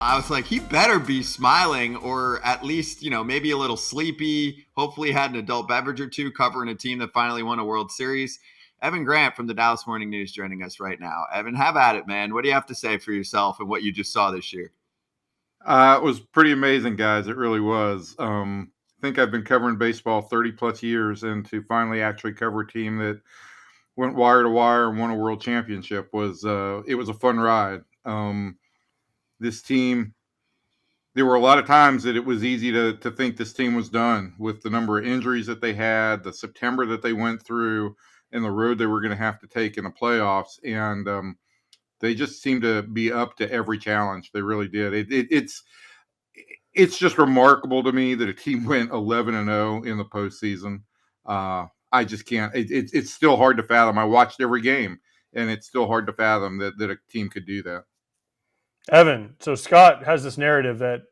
I was like, he better be smiling or at least, maybe a little sleepy. Hopefully, had an adult beverage or two covering a team that finally won a World Series. Evan Grant from the Dallas Morning News joining us right now. Evan, have at it, man. What do you have to say for yourself and what you just saw this year? It was pretty amazing, guys. It really was. I think I've been covering baseball 30 plus years, and to finally actually cover a team that went wire to wire and won a world championship was it was a fun ride. This team, there were a lot of times that it was easy to think this team was done with the number of injuries that they had, the September that they went through, and the road they were going to have to take in the playoffs. And they just seemed to be up to every challenge. They really did. It's just remarkable to me that a team went 11-0 in the postseason. I just can't. It's still hard to fathom. I watched every game, and it's still hard to fathom that a team could do that. Evan, so Scott has this narrative that,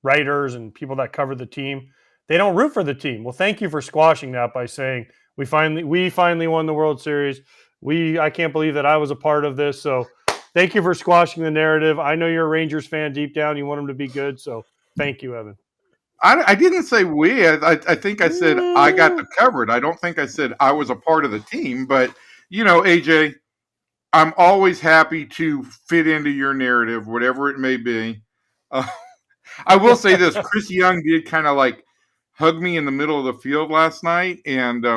writers and people that cover the team, they don't root for the team. Well, thank you for squashing that by saying we finally won the World Series. I can't believe that I was a part of this. So thank you for squashing the narrative. I know you're a Rangers fan deep down. You want them to be good. So thank you, Evan. I didn't say we. I think I said I got the covered. I don't think I said I was a part of the team. But AJ, I'm always happy to fit into your narrative, whatever it may be. Uh, I will say this: Chris Young did kind of like hug me in the middle of the field last night, and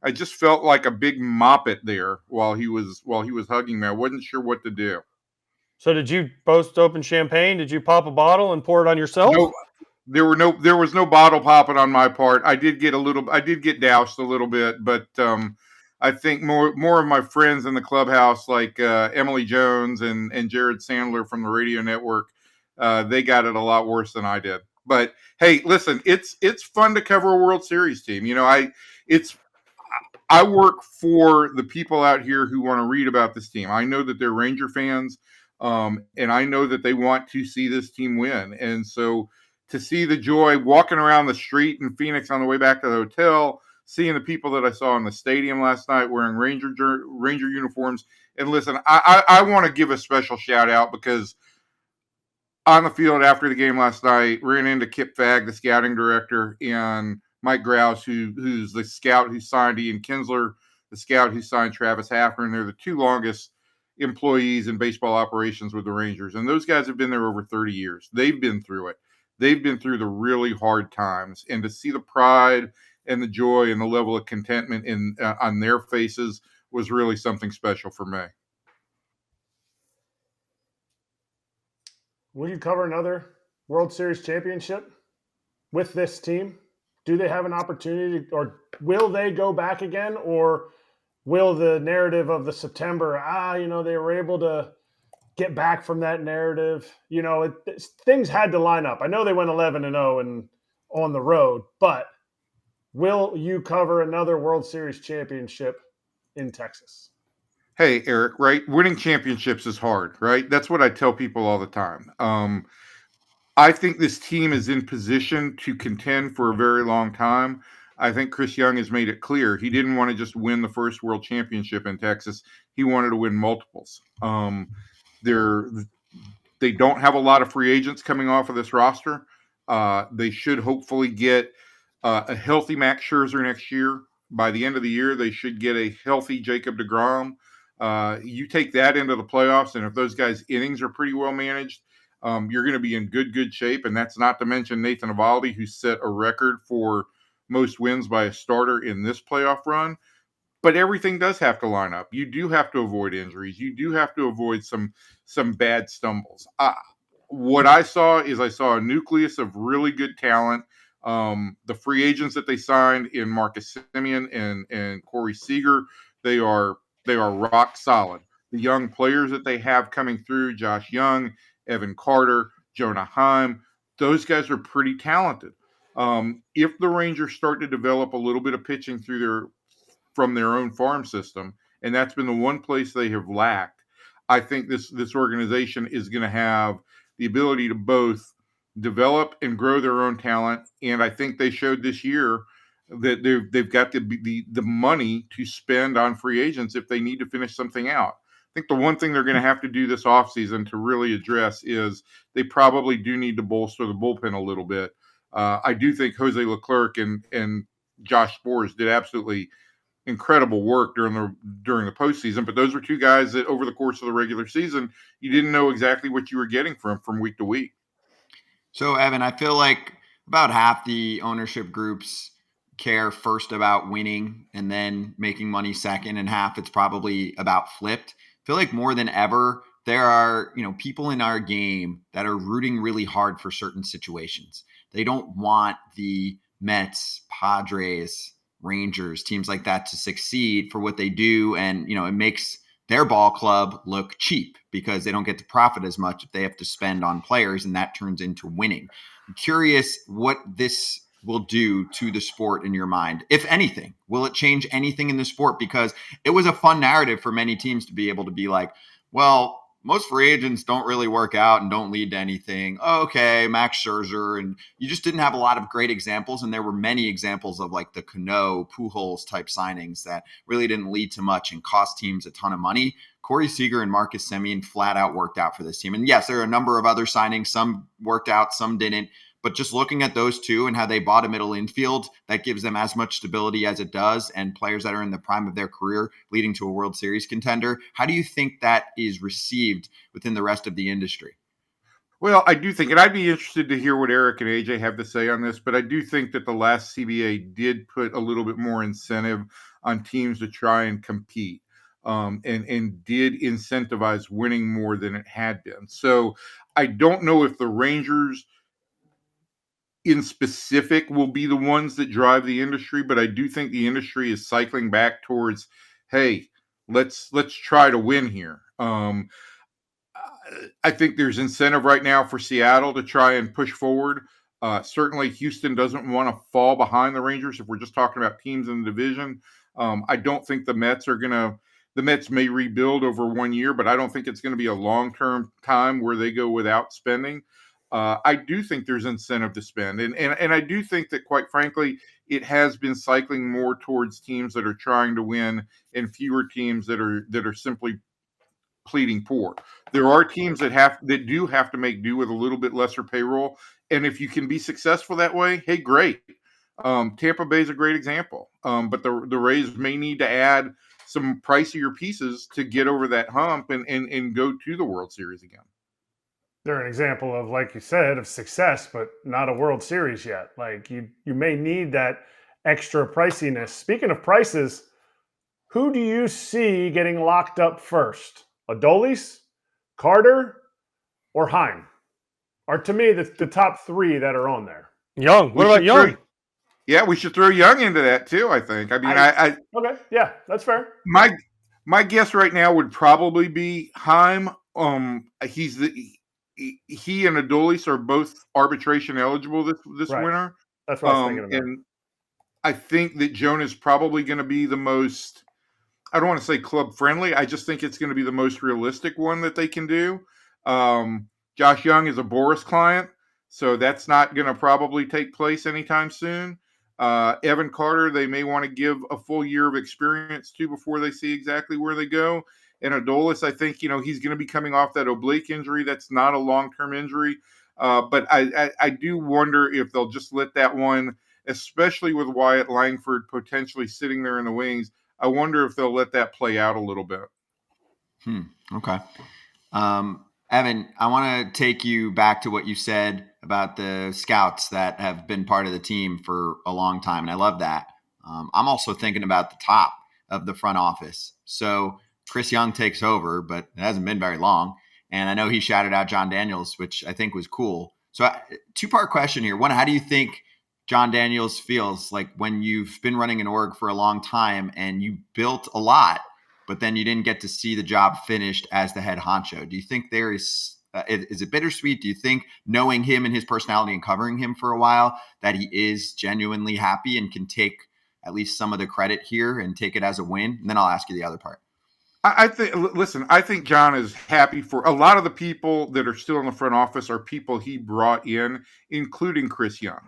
I just felt like a big moppet there while he was hugging me. I wasn't sure what to do. So did you both open champagne? Did you pop a bottle and pour it on yourself? No, there was no bottle popping on my part. I did get doused a little bit, but I think more of my friends in the clubhouse, like Emily Jones and Jared Sandler from the radio network, they got it a lot worse than I did. But hey, listen, it's fun to cover a World Series team. I work for the people out here who want to read about this team. I know that they're Ranger fans, and I know that they want to see this team win. And so to see the joy walking around the street in Phoenix on the way back to the hotel, seeing the people that I saw in the stadium last night wearing Ranger uniforms. And listen, I want to give a special shout out because on the field after the game last night, ran into Kip Fagg, the scouting director, and Mike Grouse, who's the scout who signed Ian Kinsler, the scout who signed Travis Hafner, and they're the two longest employees in baseball operations with the Rangers. And those guys have been there over 30 years. They've been through it. They've been through the really hard times. And to see the pride and the joy and the level of contentment on their faces was really something special for me. Will you cover another World Series championship with this team? Do they have an opportunity, or will they go back again, or will the narrative of the September, they were able to get back from that narrative? Things had to line up. I know they went 11-0 and on the road, but will you cover another World Series championship in Texas? Hey, Eric, right? Winning championships is hard, right? That's what I tell people all the time. I think this team is in position to contend for a very long time. I think Chris Young has made it clear he didn't want to just win the first world championship in Texas. He wanted to win multiples. They don't have a lot of free agents coming off of this roster. They should hopefully get a healthy Max Scherzer next year. By the end of the year, they should get a healthy Jacob deGrom. You take that into the playoffs, and if those guys' innings are pretty well managed, you're going to be in good shape. And that's not to mention Nathan Eovaldi, who set a record for most wins by a starter in this playoff run. But everything does have to line up. You do have to avoid injuries. You do have to avoid some bad stumbles. What I saw a nucleus of really good talent. The free agents that they signed in Marcus Semien and Corey Seager, they are rock solid. The young players that they have coming through, Josh Young, Evan Carter, Jonah Heim, those guys are pretty talented. If the Rangers start to develop a little bit of pitching from their own farm system, and that's been the one place they have lacked, I think this organization is going to have the ability to both develop and grow their own talent. And I think they showed this year that they've got the money to spend on free agents if they need to finish something out. think the one thing they're going to have to do this offseason to really address is they probably do need to bolster the bullpen a little bit. I do think Jose Leclerc and Josh Sborz did absolutely incredible work during the postseason, but those were two guys that over the course of the regular season, you didn't know exactly what you were getting from week to week. So, Evan, I feel like about half the ownership groups care first about winning and then making money second, and half it's probably about flipped. I feel like more than ever, there are, people in our game that are rooting really hard for certain situations. They don't want the Mets, Padres, Rangers, teams like that to succeed for what they do. And, it makes their ball club look cheap because they don't get to profit as much if they have to spend on players, and that turns into winning. I'm curious what this will do to the sport in your mind, if anything. Will it change anything in the sport? Because it was a fun narrative for many teams to be able to be like, well, most free agents don't really work out and don't lead to anything. Okay, Max Scherzer, and you just didn't have a lot of great examples. And there were many examples of like the Cano, Pujols type signings that really didn't lead to much and cost teams a ton of money. Corey Seager and Marcus Semien flat out worked out for this team. And yes, there are a number of other signings. Some worked out, some didn't. But just looking at those two and how they bought a middle infield, that gives them as much stability as it does, and players that are in the prime of their career leading to a World Series contender. How do you think that is received within the rest of the industry? Well, I do think, and I'd be interested to hear what Eric and AJ have to say on this, but I do think that the last CBA did put a little bit more incentive on teams to try and compete, and did incentivize winning more than it had been. So I don't know if the Rangers in specific will be the ones that drive the industry, but I do think the industry is cycling back towards, hey, let's try to win here. I think there's incentive right now for Seattle to try and push forward. Certainly, Houston doesn't want to fall behind the Rangers if we're just talking about teams in the division. I don't think the Mets may rebuild over 1 year, but I don't think it's going to be a long-term time where they go without spending. I do think there's incentive to spend. And I do think that, quite frankly, it has been cycling more towards teams that are trying to win and fewer teams that are simply pleading poor. There are teams that do have to make do with a little bit lesser payroll. And if you can be successful that way, hey, great. Tampa Bay is a great example. But the Rays may need to add some pricier pieces to get over that hump and go to the World Series again. They're an example of, like you said, of success, but not a World Series yet. Like you may need that extra priciness. Speaking of prices, who do you see getting locked up first? Adolis, Carter, or Heim? Are, to me, the top three that are on there. Young. What about Young? We should throw Young into that too, I think. I mean, okay, yeah, that's fair. My guess right now would probably be Heim. He and Adolis are both arbitration eligible this Right. winter. That's what I was thinking about. And I think that Jonah's probably going to be the most, I don't want to say club friendly. I just think it's going to be the most realistic one that they can do. Josh Young is a Boris client, so that's not going to probably take place anytime soon. Evan Carter, they may want to give a full year of experience to before they see exactly where they go. And Adolis, I think, he's going to be coming off that oblique injury. That's not a long-term injury. But I do wonder if they'll just let that one, especially with Wyatt Langford potentially sitting there in the wings, I wonder if they'll let that play out a little bit. Okay. Evan, I want to take you back to what you said about the scouts that have been part of the team for a long time. And I love that. I'm also thinking about the top of the front office. So Chris Young takes over, but it hasn't been very long. And I know he shouted out John Daniels, which I think was cool. So two-part question here. One, how do you think John Daniels feels like when you've been running an org for a long time and you built a lot, but then you didn't get to see the job finished as the head honcho? Do you think there is it bittersweet? Do you think, knowing him and his personality and covering him for a while, that he is genuinely happy and can take at least some of the credit here and take it as a win? And then I'll ask you the other part. I think John is happy for a lot of the people that are still in the front office are people he brought in, including Chris Young.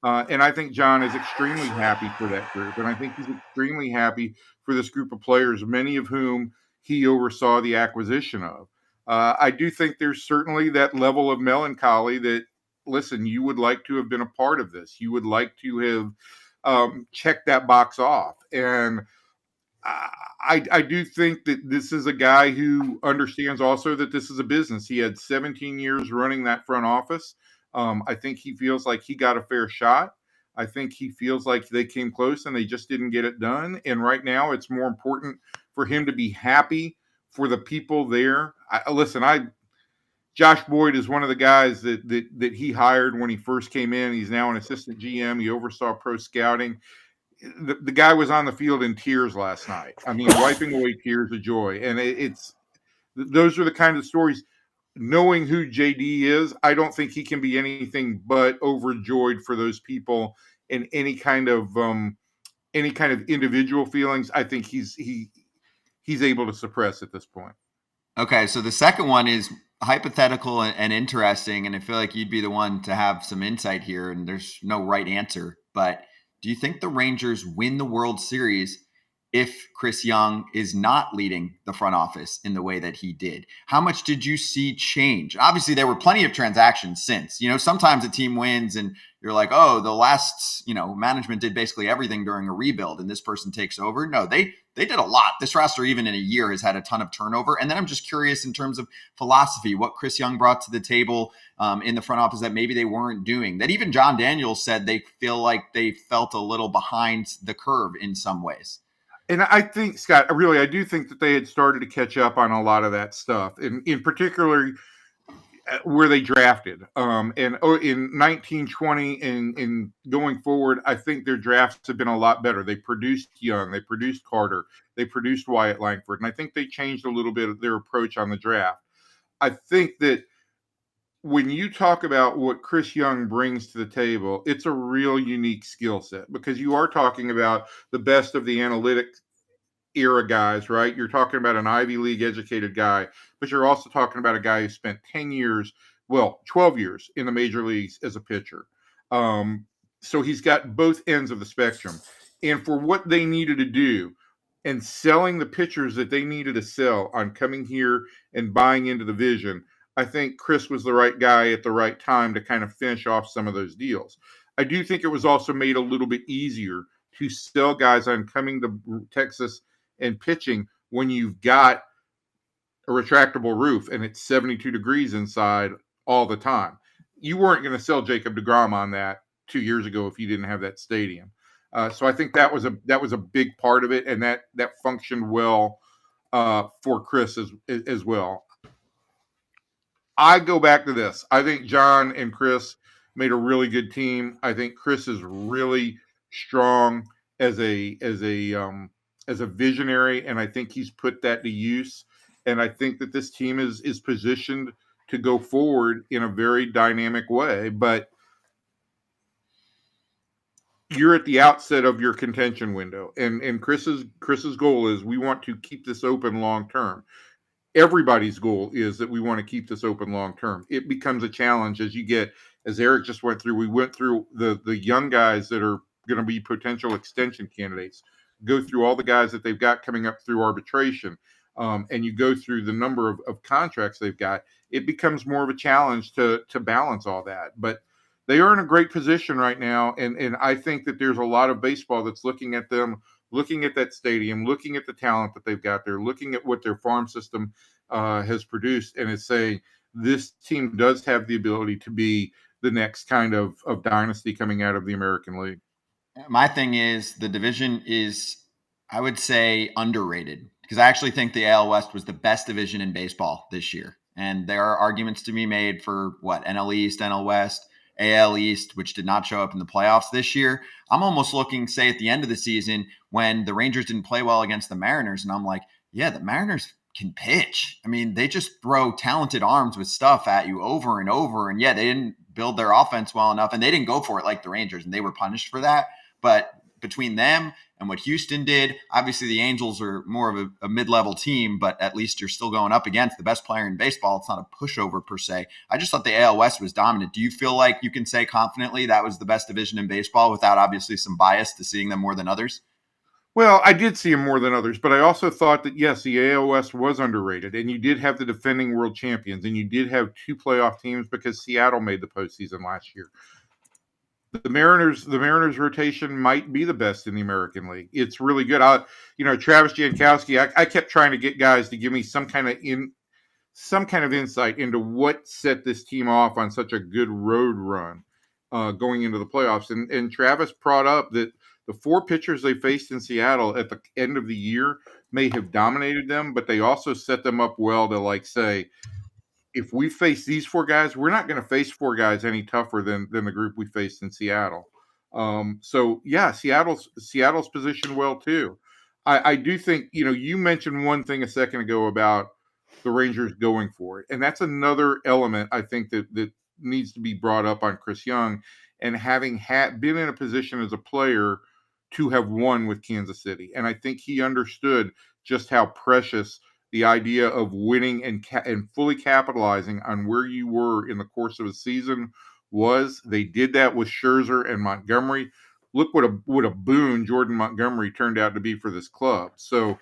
And I think John is extremely happy for that group. And I think he's extremely happy for this group of players, many of whom he oversaw the acquisition of. I do think there's certainly that level of melancholy that, listen, you would like to have been a part of this. You would like to have checked that box off. And I do think that this is a guy who understands also that this is a business. He had 17 years running that front office. I think he feels like he got a fair shot. I think he feels like they came close and they just didn't get it done. And right now, it's more important for him to be happy for the people there. Josh Boyd is one of the guys that he hired when he first came in. He's now an assistant GM. He oversaw pro scouting. The guy was on the field in tears last night. I mean, wiping away tears of joy. And those are the kind of stories. Knowing who JD is, I don't think he can be anything but overjoyed for those people, and any kind of individual feelings. I think he's able to suppress at this point. Okay, so the second one is hypothetical and interesting, and I feel like you'd be the one to have some insight here, and there's no right answer. But do you think the Rangers win the World Series if Chris Young is not leading the front office in the way that he did? How much did you see change? Obviously, there were plenty of transactions since. Sometimes a team wins and you're like, oh, the last, management did basically everything during a rebuild and this person takes over. No, they did a lot. This roster, even in a year, has had a ton of turnover. And then I'm just curious in terms of philosophy, what Chris Young brought to the table in the front office that maybe they weren't doing. That even John Daniels said they feel like they felt a little behind the curve in some ways. And I think, Scott, I do think that they had started to catch up on a lot of that stuff, and in particular where they drafted. And in 1920 and going forward, I think their drafts have been a lot better. They produced Young, they produced Carter, they produced Wyatt Langford, and I think they changed a little bit of their approach on the draft. I think that when you talk about what Chris Young brings to the table, it's a real unique skill set, because you are talking about the best of the analytic era guys, right? You're talking about an Ivy League educated guy, but you're also talking about a guy who spent 12 years in the major leagues as a pitcher. So he's got both ends of the spectrum. And for what they needed to do and selling the pitchers that they needed to sell on coming here and buying into the vision, I think Chris was the right guy at the right time to kind of finish off some of those deals. I do think it was also made a little bit easier to sell guys on coming to Texas and pitching when you've got a retractable roof and it's 72 degrees inside all the time. You weren't going to sell Jacob deGrom on that 2 years ago if you didn't have that stadium. So I think that was a big part of it, and that functioned well for Chris as well. I go back to this. I think John and Chris made a really good team. I think Chris is really strong as a visionary, and I think he's put that to use. And I think that this team is positioned to go forward in a very dynamic way. But you're at the outset of your contention window, and Chris's goal is we want to keep this open long term. Everybody's goal is that we want to keep this open long term. It becomes a challenge as Eric just went through. We went through the young guys that are going to be potential extension candidates, go through all the guys that they've got coming up through arbitration, and you go through the number of contracts they've got. It becomes more of a challenge to balance all that. But they are in a great position right now, and I think that there's a lot of baseball that's looking at them, looking at that stadium, looking at the talent that they've got there, looking at what their farm system has produced, and is saying this team does have the ability to be the next kind of dynasty coming out of the American League. My thing is the division is, I would say, underrated, because I actually think the AL West was the best division in baseball this year. And there are arguments to be made for NL East, NL West, AL East, which did not show up in the playoffs this year. I'm almost looking, say, at the end of the season when the Rangers didn't play well against the Mariners. And I'm like, yeah, the Mariners can pitch. I mean, they just throw talented arms with stuff at you over and over. And yeah, they didn't build their offense well enough, and they didn't go for it like the Rangers, and they were punished for that. But between them and what Houston did, obviously the Angels are more of a mid-level team, but at least you're still going up against the best player in baseball. It's not a pushover per se. I just thought the AL West was dominant. Do you feel like you can say confidently that was the best division in baseball without obviously some bias to seeing them more than others? Well, I did see him more than others, but I also thought that, yes, the AL West was underrated, and you did have the defending world champions, and you did have 2 playoff teams because Seattle made the postseason last year. The Mariners rotation might be the best in the American League. It's really good. Travis Jankowski, I kept trying to get guys to give me some kind of insight into what set this team off on such a good road run going into the playoffs. And Travis brought up that the 4 pitchers they faced in Seattle at the end of the year may have dominated them, but they also set them up well to say, if we face these 4 guys, we're not going to face 4 guys any tougher than the group we faced in Seattle. So yeah, Seattle's positioned well too. I do think, you mentioned one thing a second ago about the Rangers going for it, and that's another element I think that needs to be brought up on Chris Young, and having been in a position as a player to have won with Kansas City. And I think he understood just how precious the idea of winning and fully capitalizing on where you were in the course of a season was. They did that with Scherzer and Montgomery. Look what a boon Jordan Montgomery turned out to be for this club. So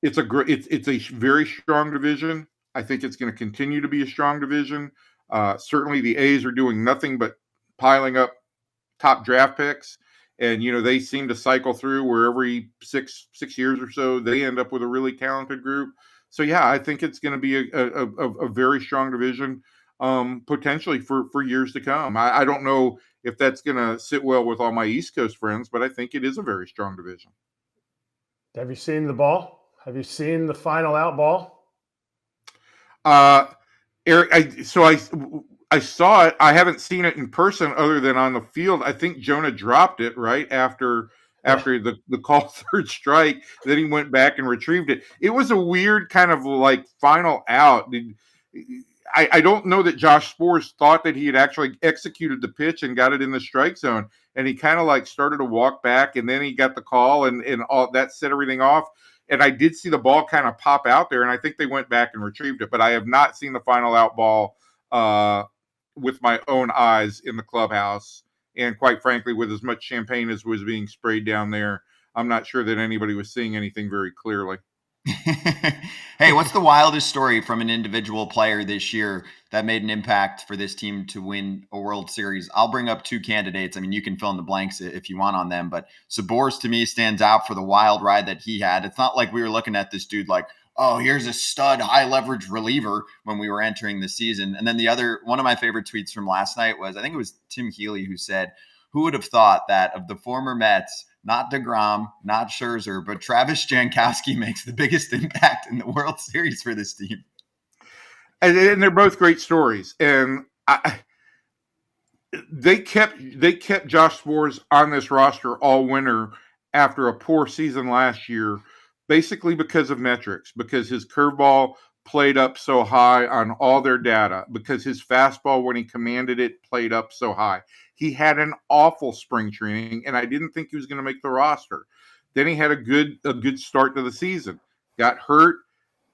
it's a very strong division. I think it's going to continue to be a strong division. Certainly the A's are doing nothing but piling up top draft picks. And, they seem to cycle through where every six years or so, they end up with a really talented group. So, yeah, I think it's going to be a very strong division, potentially for years to come. I don't know if that's going to sit well with all my East Coast friends, but I think it is a very strong division. Have you seen the ball? Have you seen the final out ball? Eric, I saw it. I haven't seen it in person other than on the field. I think Jonah dropped it right after the call third strike. Then he went back and retrieved it. It was a weird kind of final out. I don't know that Josh Sborz thought that he had actually executed the pitch and got it in the strike zone. And he kind of started to walk back, and then he got the call, and all that set everything off. And I did see the ball kind of pop out there, and I think they went back and retrieved it. But I have not seen the final out ball with my own eyes in the clubhouse. And quite frankly, with as much champagne as was being sprayed down there, I'm not sure that anybody was seeing anything very clearly. Hey, what's the wildest story from an individual player this year that made an impact for this team to win a World Series? I'll bring up 2 candidates. I mean, you can fill in the blanks if you want on them, but Sborz to me stands out for the wild ride that he had. It's not like we were looking at this dude like, oh, here's a stud high leverage reliever when we were entering the season. And then one of my favorite tweets from last night was, I think it was Tim Healy who said, who would have thought that of the former Mets, not DeGrom, not Scherzer, but Travis Jankowski makes the biggest impact in the World Series for this team. And they're both great stories. And they kept Josh Sborz on this roster all winter after a poor season last year, basically because of metrics, because his curveball played up so high on all their data, because his fastball, when he commanded it, played up so high. He had an awful spring training, and I didn't think he was going to make the roster. Then he had a good start to the season. Got hurt,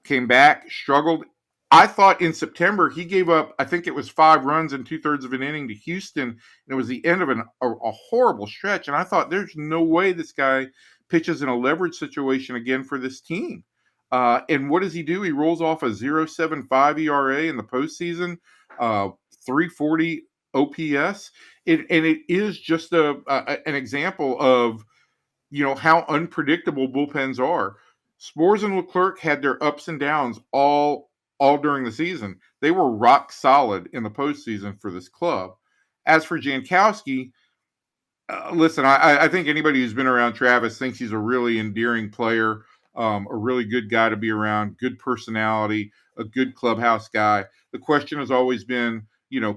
came back, struggled. I thought in September he gave up, I think it was 5 runs in 2/3 of an inning to Houston, and it was the end of a horrible stretch. And I thought, there's no way this guy pitches in a leverage situation again for this team. And what does he do? He rolls off a 0.75 ERA in the postseason, 340 OPS. And it is just an example of, how unpredictable bullpens are. Sborz and Leclerc had their ups and downs all during the season. They were rock solid in the postseason for this club. As for Jankowski, listen, I think anybody who's been around Travis thinks he's a really endearing player, a really good guy to be around, good personality, a good clubhouse guy. The question has always been,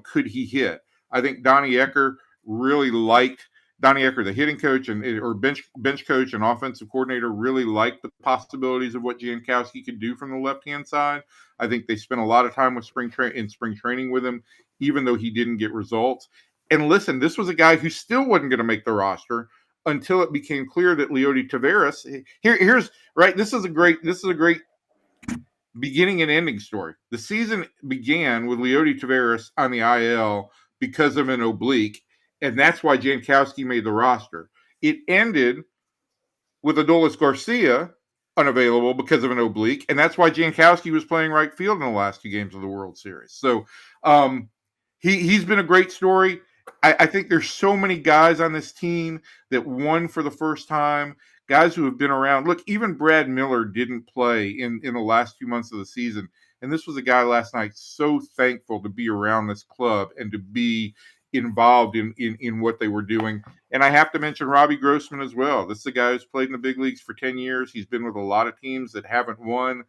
could he hit? I think Donnie Ecker really liked Donnie Ecker, the hitting coach or bench coach and offensive coordinator, really liked the possibilities of what Jankowski could do from the left-hand side. I think they spent a lot of time with spring training with him, even though he didn't get results. And listen, this was a guy who still wasn't going to make the roster until it became clear that Leody Taveras. Here's right. This is a great beginning and ending story. The season began with Leody Taveras on the IL because of an oblique, and that's why Jankowski made the roster. It ended with Adolis Garcia unavailable because of an oblique, and that's why Jankowski was playing right field in the last 2 games of the World Series. So he's been a great story. I think there's so many guys on this team that won for the first time, guys who have been around. Look, even Brad Miller didn't play in the last 2 months of the season, and this was a guy last night so thankful to be around this club and to be involved in what they were doing. And I have to mention Robbie Grossman as well. This is a guy who's played in the big leagues for 10 years. He's been with a lot of teams that haven't won.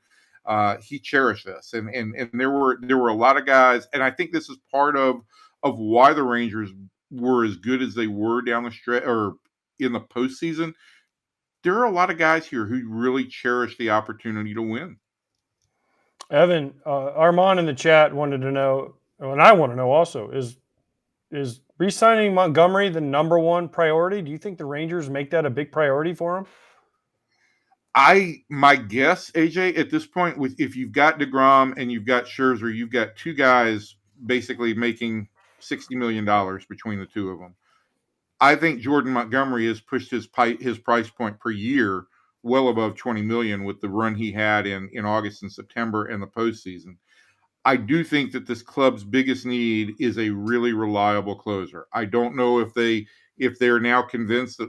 He cherished this. And there were a lot of guys. And I think this is part of why the Rangers were as good as they were down the stretch or in the postseason. There are a lot of guys here who really cherish the opportunity to win. Evan, Armand in the chat wanted to know, and I want to know also, is re-signing Montgomery the number one priority? Do you think the Rangers make that a big priority for him? My guess, AJ, at this point, if you've got DeGrom and you've got Scherzer, you've got 2 guys basically making $60 million between the 2 of them. I think Jordan Montgomery has pushed his price point per year well above $20 million with the run he had in August and September and the postseason. I do think that this club's biggest need is a really reliable closer. I don't know if they're now convinced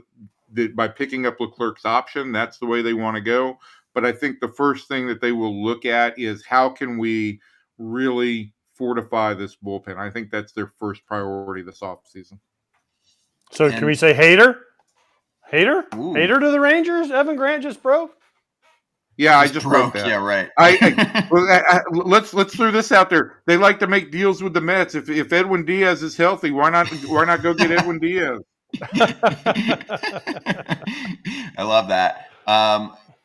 that by picking up Leclerc's option, that's the way they want to go. But I think the first thing that they will look at is how can we really fortify this bullpen. I think that's their first priority this offseason. So can we say Hader? Ooh. Hader to the Rangers? Evan Grant just broke? Yeah, I just broke that. Yeah, right. Let's throw this out there. They like to make deals with the Mets. If Edwin Diaz is healthy, why not go get Edwin Diaz? I love that.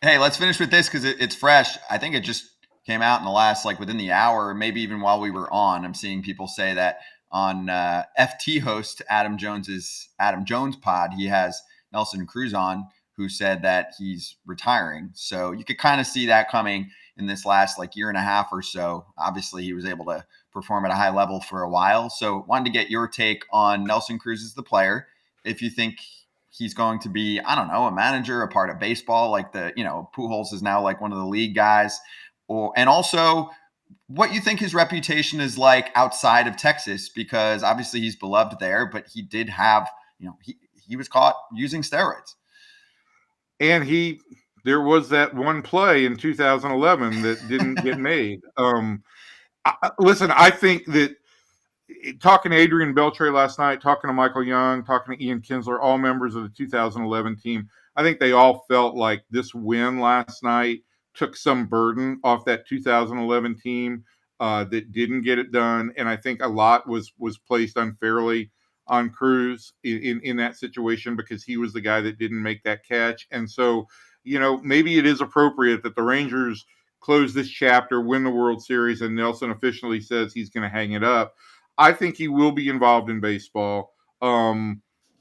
Hey, let's finish with this because it's fresh. I think it just came out in the last, within the hour, maybe even while we were on. I'm seeing people say that on FT host Adam Jones' pod, he has Nelson Cruz on, who said that he's retiring. So you could kind of see that coming in this last year and a half or so. Obviously, he was able to perform at a high level for a while. So wanted to get your take on Nelson Cruz as the player. If you think he's going to be, I don't know, a manager, a part of baseball, Pujols is now one of the league guys, and also what you think his reputation is like outside of Texas, because obviously he's beloved there, but he did have, he was caught using steroids. And there was that one play in 2011 that didn't get made. Listen, I think that talking to Adrian Beltre last night, talking to Michael Young, talking to Ian Kinsler, all members of the 2011 team, I think they all felt like this win last night took some burden off that 2011 team that didn't get it done. And I think a lot was placed unfairly on Cruz in that situation because he was the guy that didn't make that catch. And so, maybe it is appropriate that the Rangers close this chapter, win the World Series, and Nelson officially says he's going to hang it up. I think he will be involved in baseball.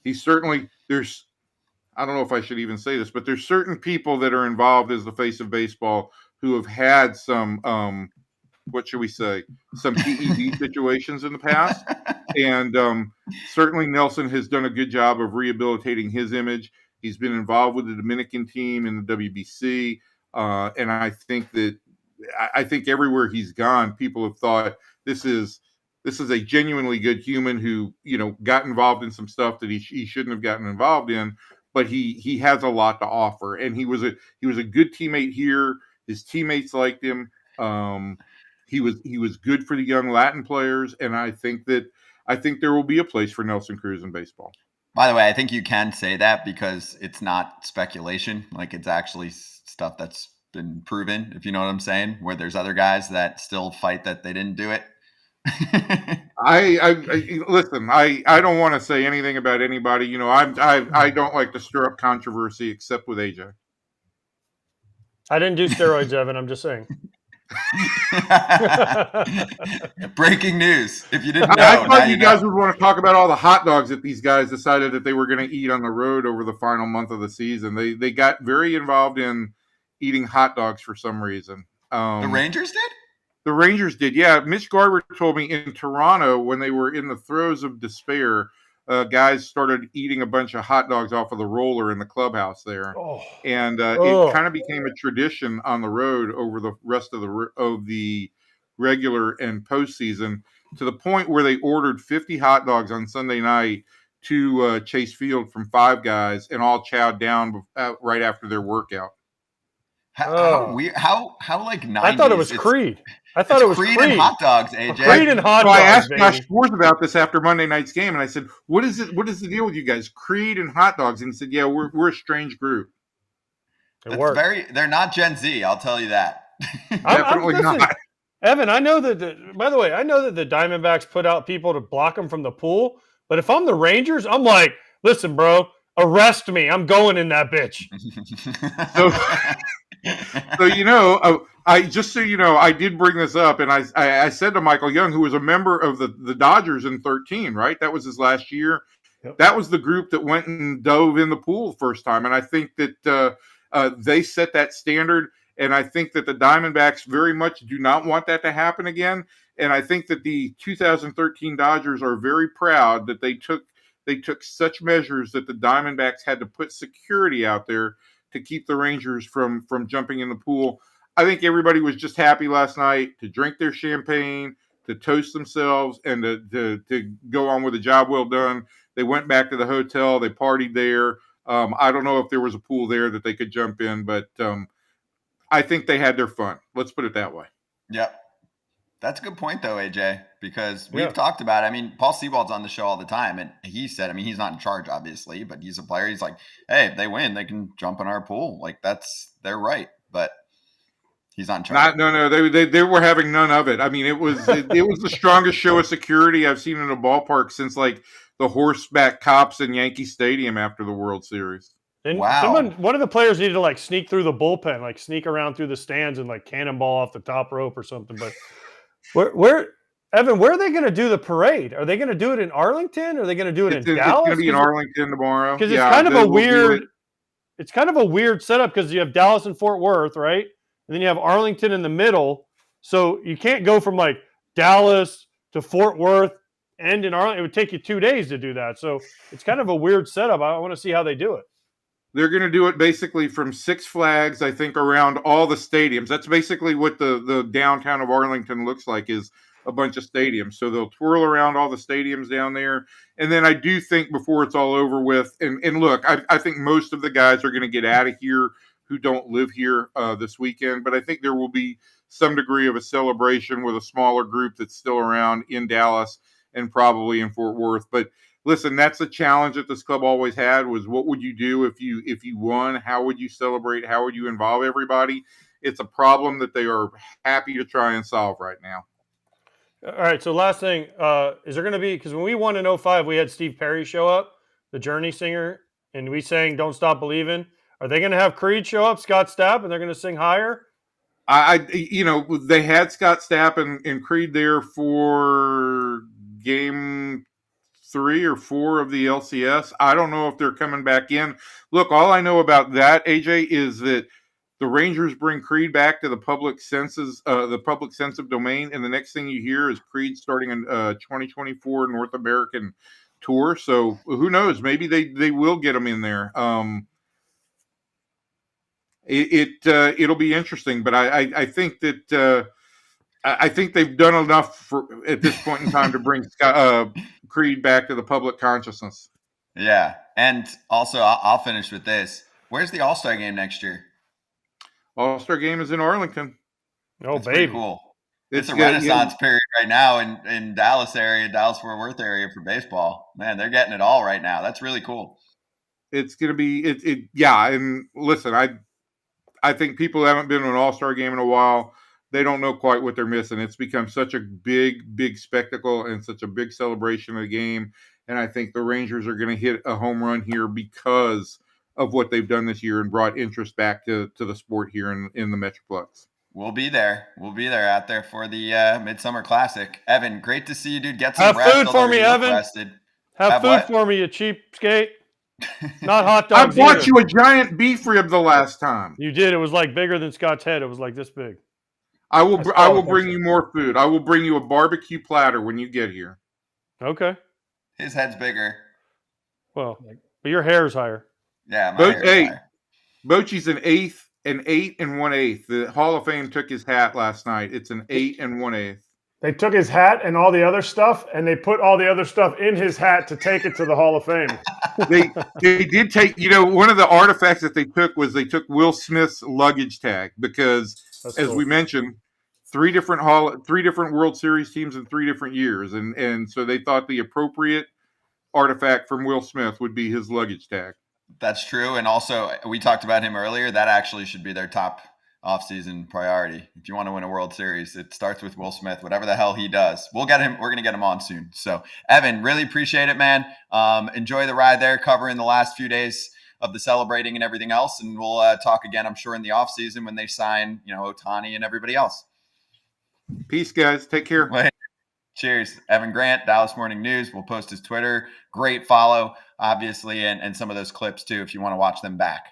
He certainly, I don't know if I should even say this, but there's certain people that are involved as the face of baseball who have had some, what should we say, some PED situations in the past. And certainly Nelson has done a good job of rehabilitating his image. He's been involved with the Dominican team in the WBC. And I think everywhere he's gone, people have thought this is a genuinely good human who, got involved in some stuff that he shouldn't have gotten involved in, but he has a lot to offer. And he was a good teammate here. His teammates liked him. He was good for the young Latin players. And I think there will be a place for Nelson Cruz in baseball. By the way, I think you can say that because it's not speculation. It's actually stuff that's been proven, if you know what I'm saying, where there's other guys that still fight that they didn't do it. I listen, I don't want to say anything about anybody. I don't like to stir up controversy except with AJ. I didn't do steroids, Evan. I'm just saying. Breaking news. If you didn't know, I thought you guys would want to talk about all the hot dogs that these guys decided that they were going to eat on the road over the final month of the season. They got very involved in eating hot dogs for some reason. The Rangers did? The Rangers did, yeah. Mitch Garber told me in Toronto when they were in the throes of despair, guys started eating a bunch of hot dogs off of the roller in the clubhouse there. Oh, And it oh. kind of became a tradition on the road over the rest of the regular and postseason, to the point where they ordered 50 hot dogs on Sunday night to Chase Field from Five Guys, and all chowed down right after their workout. How weird? How like 90s? I thought it was Creed. I thought it was Creed and hot dogs, AJ. Creed and hot So dogs. I asked baby. Josh Schwartz about this after Monday night's game, and I said, "What is it? What is the deal with you guys? Creed and hot dogs?" And he said, "Yeah, we're a strange group." They're not Gen Z, I'll tell you that. Definitely not. Evan, I know that. By the way, I know that the Diamondbacks put out people to block them from the pool. But if I'm the Rangers, I'm like, listen, bro, arrest me. I'm going in that bitch. So I did bring this up, and I said to Michael Young, who was a member of the Dodgers in 2013, right? That was his last year. Yep. That was the group that went and dove in the pool the first time, and I think that they set that standard. And I think that the Diamondbacks very much do not want that to happen again. And I think that the 2013 Dodgers are very proud that they took such measures that the Diamondbacks had to put security out there to keep the Rangers from jumping in the pool. I think everybody was just happy last night to drink their champagne, to toast themselves, and to go on with a job well done. They went back to the hotel. They partied there. I don't know if there was a pool there that they could jump in, but I think they had their fun. Let's put it that way. Yep. That's a good point, though, AJ, because we've talked about it. I mean, Paul Sewald's on the show all the time, and he said, I mean, he's not in charge, obviously, but he's a player. He's like, hey, if they win, they can jump in our pool. Like, they're right, but he's not in charge. No. They were having none of it. I mean, it was the strongest show of security I've seen in a ballpark since, like, the horseback cops in Yankee Stadium after the World Series. And one of the players needed to like sneak through the bullpen, like sneak around through the stands and like cannonball off the top rope or something. But Evan, where are they going to do the parade? Are they going to do it in Arlington? Or are they going to do it in Dallas? It's going to be in Arlington tomorrow. Because it's kind of a weird. It's kind of a weird setup because you have Dallas and Fort Worth, right? And then you have Arlington in the middle. So you can't go from like Dallas to Fort Worth and in Arlington. It would take you 2 days to do that. So it's kind of a weird setup. I want to see how they do it. They're going to do it basically from Six Flags, I think, around all the stadiums. That's basically what the downtown of Arlington looks like, is a bunch of stadiums. So they'll twirl around all the stadiums down there. And then I do think before it's all over with, and look, I think most of the guys are going to get out of here who don't live here this weekend. But I think there will be some degree of a celebration with a smaller group that's still around in Dallas and probably in Fort Worth. But listen, that's the challenge that this club always had, was what would you do if you won? How would you celebrate? How would you involve everybody? It's a problem that they are happy to try and solve right now. All right, so last thing, is there going to be, because when we won in 2005, we had Steve Perry show up, the Journey singer, and we sang Don't Stop Believin'. Are they going to have Creed show up, Scott Stapp, and they're going to sing Higher? They had Scott Stapp and Creed there for game 3 or 4 of the LCS. I don't know if they're coming back in. Look, all I know about that, AJ, is that the Rangers bring Creed back to the public senses, the public sense of domain, and the next thing you hear is Creed starting a 2024 North American tour. So who knows? Maybe they will get them in there. It'll be interesting, but I think that I think they've done enough at this point in time to bring Creed back to the public consciousness. Yeah, and also I'll finish with this. Where's the All-Star game next year? All-Star game is in Arlington. Oh, that's baby, cool. It's a renaissance period right now in Dallas Fort Worth area for baseball. Man, they're getting it all right now. That's really cool. It's gonna be yeah. And listen, I think people haven't been to an All-Star game in a while. They don't know quite what they're missing. It's become such a big spectacle and such a big celebration of the game. And I think the Rangers are going to hit a home run here because of what they've done this year and brought interest back to the sport here in the Metroplex. We'll be there. We'll be there out there for the Midsummer Classic. Evan, great to see you, dude. Get some rest. Have food for me, Evan. Have food for me, you cheapskate. Not hot dogs. I bought you a giant beef rib the last time. You did. It was like bigger than Scott's head. It was like this big. I will bring you more food. I will bring you a barbecue platter when you get here. Okay. His head's bigger. Well, but your hair is higher. Yeah, my hair is higher. Bochy's an 8 1/8. The Hall of Fame took his hat last night. It's an 8 1/8. They took his hat and all the other stuff, and they put all the other stuff in his hat to take it to the Hall of Fame. They did take, one of the artifacts that they took was they took Will Smith's luggage tag because, as we mentioned, three different World Series teams in 3 different years, and so they thought the appropriate artifact from Will Smith would be his luggage tag. That's true, and also we talked about him earlier. That actually should be their top offseason priority. If you want to win a World Series, it starts with Will Smith. Whatever the hell he does, we'll get him. We're going to get him on soon. So, Evan, really appreciate it, man. Enjoy the ride there, covering the last few days of the celebrating and everything else, and we'll talk again, I'm sure, in the offseason when they sign, Ohtani and everybody else. Peace, guys. Take care. Cheers. Evan Grant, Dallas Morning News. We'll post his Twitter. Great follow, obviously, and some of those clips, too, if you want to watch them back.